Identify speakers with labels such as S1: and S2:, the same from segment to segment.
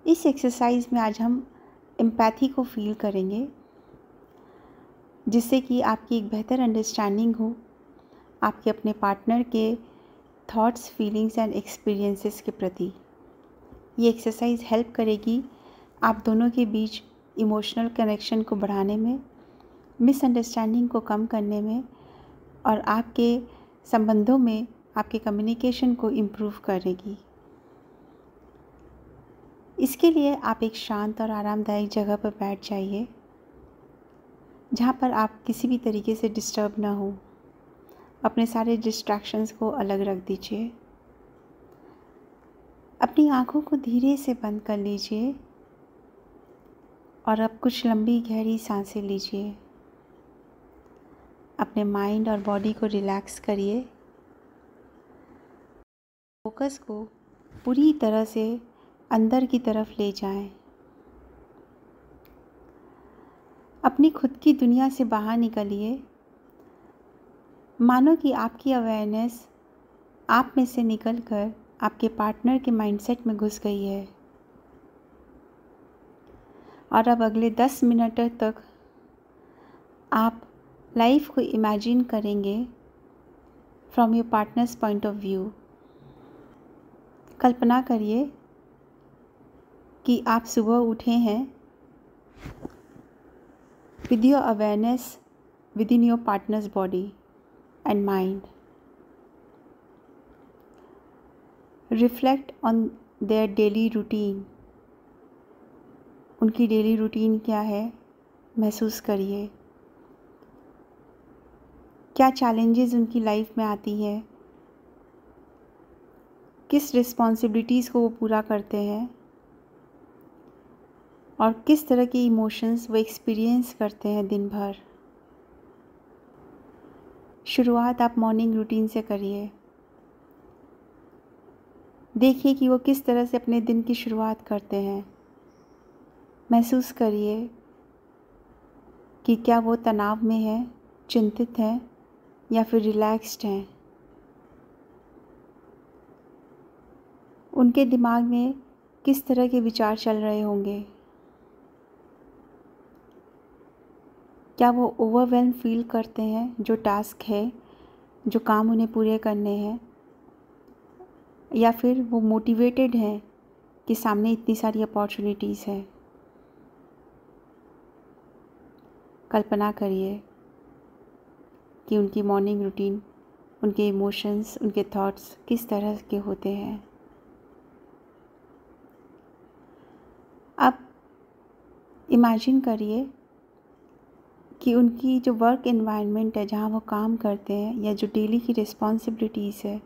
S1: इस एक्सरसाइज में आज हम एम्पैथी को फील करेंगे, जिससे कि आपकी एक बेहतर अंडरस्टैंडिंग हो आपके अपने पार्टनर के थॉट्स, फीलिंग्स एंड एक्सपीरियंसेस के प्रति। ये एक्सरसाइज हेल्प करेगी आप दोनों के बीच इमोशनल कनेक्शन को बढ़ाने में, मिसअंडरस्टैंडिंग को कम करने में और आपके संबंधों में आपके कम्युनिकेशन को इम्प्रूव करेगी। इसके लिए आप एक शांत और आरामदायक जगह पर बैठ जाइए, जहाँ पर आप किसी भी तरीके से डिस्टर्ब ना हो। अपने सारे डिस्ट्रैक्शंस को अलग रख दीजिए। अपनी आँखों को धीरे से बंद कर लीजिए और अब कुछ लंबी गहरी सांसें लीजिए। अपने माइंड और बॉडी को रिलैक्स करिए। फोकस को पूरी तरह से अंदर की तरफ ले जाएं। अपनी खुद की दुनिया से बाहर निकलिए। मानो कि आपकी अवेयरनेस आप में से निकलकर आपके पार्टनर के माइंडसेट में घुस गई है और अब अगले 10 मिनट तक आप लाइफ को इमेजिन करेंगे from your partner's point of view. कल्पना करिए कि आप सुबह उठे हैं with your awareness within your partner's body and mind. Reflect on their daily routine. उनकी डेली रूटीन क्या है, महसूस करिए। क्या चैलेंजेस उनकी लाइफ में आती है, किस रिस्पॉन्सिबिलिटीज़ को वो पूरा करते हैं और किस तरह के इमोशंस वो एक्सपीरियंस करते हैं दिन भर। शुरुआत आप मॉर्निंग रूटीन से करिए। देखिए कि वो किस तरह से अपने दिन की शुरुआत करते हैं। महसूस करिए कि क्या वो तनाव में है, चिंतित है या फिर रिलैक्स्ड हैं। उनके दिमाग में किस तरह के विचार चल रहे होंगे। क्या वो ओवरवेल्म फील करते हैं जो टास्क है, जो काम उन्हें पूरे करने हैं, या फिर वो मोटिवेटेड हैं कि सामने इतनी सारी अपॉर्चुनिटीज़ है। कल्पना करिए कि उनकी मॉर्निंग रूटीन, उनके इमोशंस, उनके थॉट्स किस तरह के होते हैं। अब इमेजिन करिए कि उनकी जो वर्क एनवायरनमेंट है, जहाँ वो काम करते हैं, या जो डेली की रिस्पॉन्सिबिलिटीज़ है,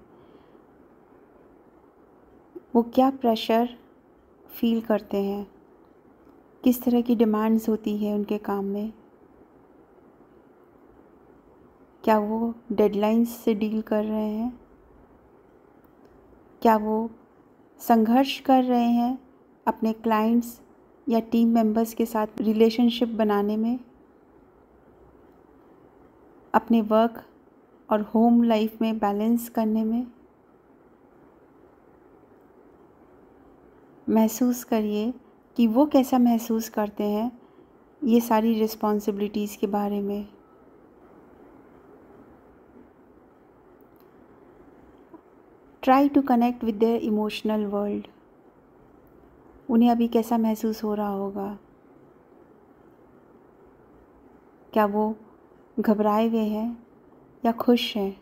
S1: वो क्या प्रेशर फील करते हैं, किस तरह की डिमांड्स होती है उनके काम में। क्या वो डेडलाइंस से डील कर रहे हैं, क्या वो संघर्ष कर रहे हैं अपने क्लाइंट्स या टीम मेंबर्स के साथ रिलेशनशिप बनाने में, अपने वर्क और होम लाइफ में बैलेंस करने में। महसूस करिए कि वो कैसा महसूस करते हैं ये सारी रिस्पॉन्सिबिलिटीज़ के बारे में। Try to connect with their emotional world. उन्हें अभी कैसा महसूस हो रहा होगा। क्या वो घबराए हुए हैं या खुश हैं।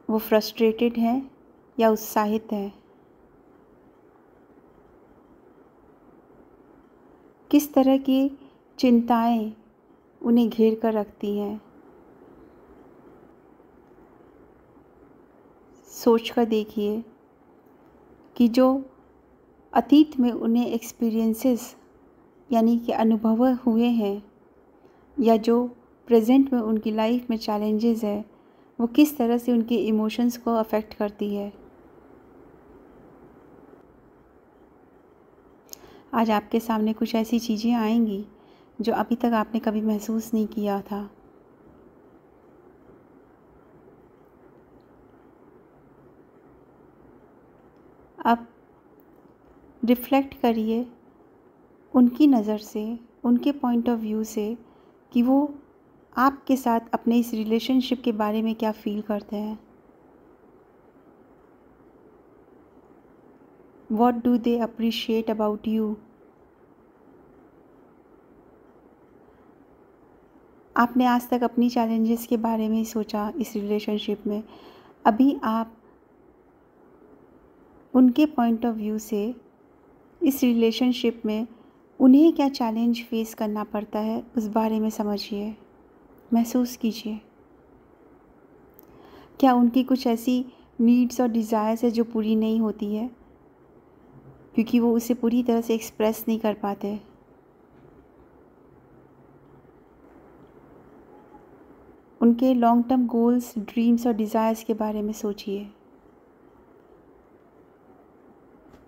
S1: वो फ्रस्ट्रेटेड हैं या उत्साहित हैं। किस तरह की चिंताएं उन्हें घेर कर रखती हैं। सोच कर देखिए कि जो अतीत में उन्हें एक्सपीरियंसेस यानी कि अनुभव हुए हैं, या जो प्रेजेंट में उनकी लाइफ में चैलेंजेस है, वो किस तरह से उनके इमोशंस को अफेक्ट करती है। आज आपके सामने कुछ ऐसी चीज़ें आएंगी जो अभी तक आपने कभी महसूस नहीं किया था। अब रिफ्लेक्ट करिए उनकी नज़र से, उनके पॉइंट ऑफ व्यू से कि वो आपके साथ अपने इस रिलेशनशिप के बारे में क्या फ़ील करते हैं। What do they appreciate about you? आपने आज तक अपनी चैलेंजेस के बारे में ही सोचा इस रिलेशनशिप में। अभी आप उनके पॉइंट ऑफ व्यू से इस रिलेशनशिप में उन्हें क्या चैलेंज फेस करना पड़ता है उस बारे में समझिए, महसूस कीजिए। क्या उनकी कुछ ऐसी नीड्स और डिज़ायर्स है जो पूरी नहीं होती है क्योंकि वो उसे पूरी तरह से एक्सप्रेस नहीं कर पाते। उनके लॉन्ग टर्म गोल्स, ड्रीम्स और डिज़ायर्स के बारे में सोचिए।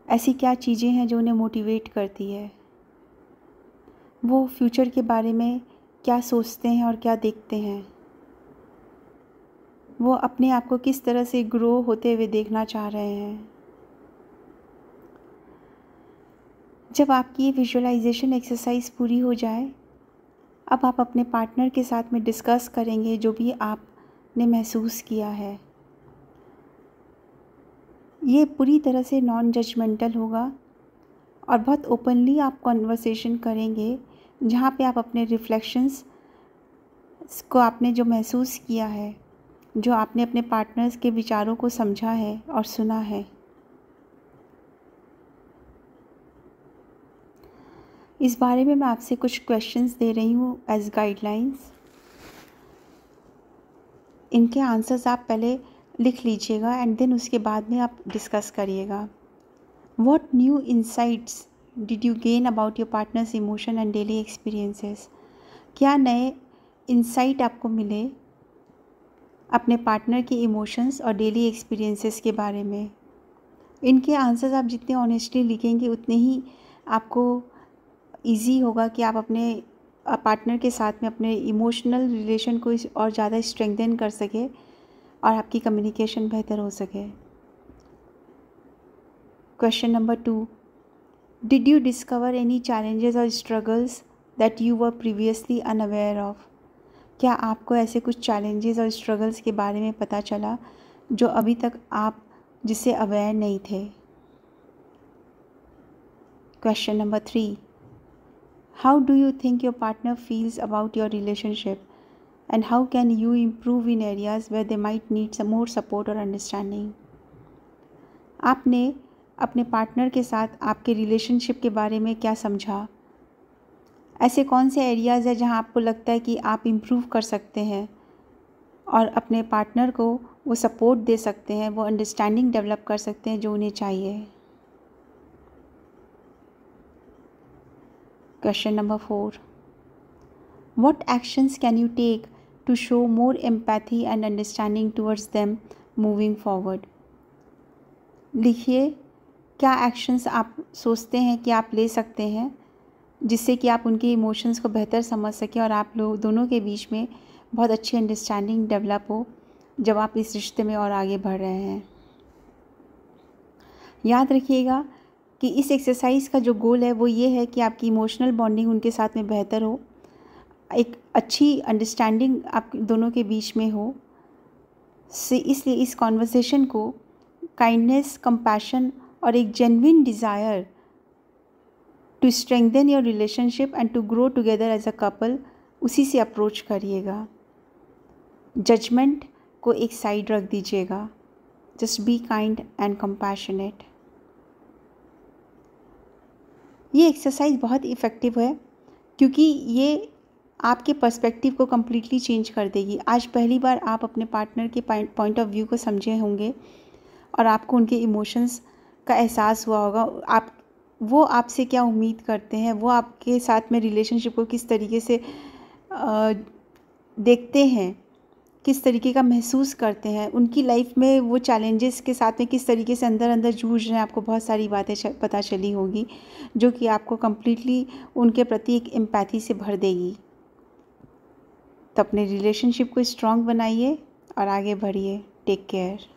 S1: ऐसी क्या चीज़ें हैं जो उन्हें मोटिवेट करती है। वो फ्यूचर के बारे में क्या सोचते हैं और क्या देखते हैं। वो अपने आप को किस तरह से ग्रो होते हुए देखना चाह रहे हैं। जब आपकी ये विजुअलाइजेशन एक्सरसाइज पूरी हो जाए, अब आप अपने पार्टनर के साथ में डिस्कस करेंगे जो भी आपने महसूस किया है। ये पूरी तरह से नॉन जजमेंटल होगा और बहुत ओपनली आप कॉन्वर्सेशन करेंगे जहाँ पे आप अपने रिफ्लेक्शंस को, आपने जो महसूस किया है, जो आपने अपने पार्टनर्स के विचारों को समझा है और सुना है। इस बारे में मैं आपसे कुछ क्वेश्चंस दे रही हूँ एज गाइडलाइंस। इनके आंसर्स आप पहले लिख लीजिएगा एंड देन उसके बाद में आप डिस्कस करिएगा। What new insights did you gain about your partners emotion and daily experiences? क्या नए इंसाइट आपको मिले अपने पार्टनर के इमोशंस और डेली एक्सपीरियंसेस के बारे में? इनके आंसर्स आप जितने ऑनेस्टली लिखेंगे उतने ही आपको ईजी होगा कि आप अपने पार्टनर के साथ में अपने इमोशनल रिलेशन को और ज़्यादा स्ट्रेंथन कर सके और आपकी कम्युनिकेशन बेहतर हो सके। Question number 2, did you discover any challenges और struggles that you were previously unaware of? क्या आपको ऐसे कुछ चैलेंजेस और स्ट्रगल्स के बारे में पता चला जो अभी तक आप जिससे अवेयर नहीं थे? Question number 3, how do you think your partner feels about your relationship and how can you improve in areas where they might need some more support or understanding? आपने अपने पार्टनर के साथ आपके रिलेशनशिप के बारे में क्या समझा? ऐसे कौन से एरियाज़ हैं जहां आपको लगता है कि आप इम्प्रूव कर सकते हैं और अपने पार्टनर को वो सपोर्ट दे सकते हैं, वो अंडरस्टैंडिंग डेवलप कर सकते हैं जो उन्हें चाहिए? Question number 4, what actions can you take to show more empathy and understanding towards them moving forward? लिखिए क्या एक्शंस आप सोचते हैं कि आप ले सकते हैं जिससे कि आप उनके इमोशंस को बेहतर समझ सकें और आप लोग दोनों के बीच में बहुत अच्छी अंडरस्टैंडिंग डेवलप हो जब आप इस रिश्ते में और आगे बढ़ रहे हैं। याद रखिएगा कि इस एक्सरसाइज का जो गोल है वो ये है कि आपकी इमोशनल बॉन्डिंग उनके साथ में बेहतर हो, एक अच्छी अंडरस्टैंडिंग आप दोनों के बीच में हो। इसलिए इस कॉन्वर्सेशन को काइंडनेस, कंपैशन और एक genuine desire to strengthen your relationship and to grow together as a couple, उसी से अप्रोच करिएगा। जजमेंट को एक साइड रख दीजिएगा। Just be kind and compassionate. ये एक्सरसाइज बहुत इफ़ेक्टिव है क्योंकि ये आपके पर्सपेक्टिव को कम्प्लीटली चेंज कर देगी। आज पहली बार आप अपने पार्टनर के पॉइंट ऑफ व्यू को समझे होंगे और आपको उनके इमोशंस का एहसास हुआ होगा। वो आपसे क्या उम्मीद करते हैं, वो आपके साथ में रिलेशनशिप को किस तरीके से देखते हैं, किस तरीके का महसूस करते हैं, उनकी लाइफ में वो चैलेंजेस के साथ में किस तरीके से अंदर अंदर जूझ रहे हैं। आपको बहुत सारी बातें पता चली होगी जो कि आपको कम्प्लीटली उनके प्रति एक एम्पैथी से भर देगी। तो अपने रिलेशनशिप को स्ट्रॉन्ग बनाइए और आगे बढ़िए। Take care.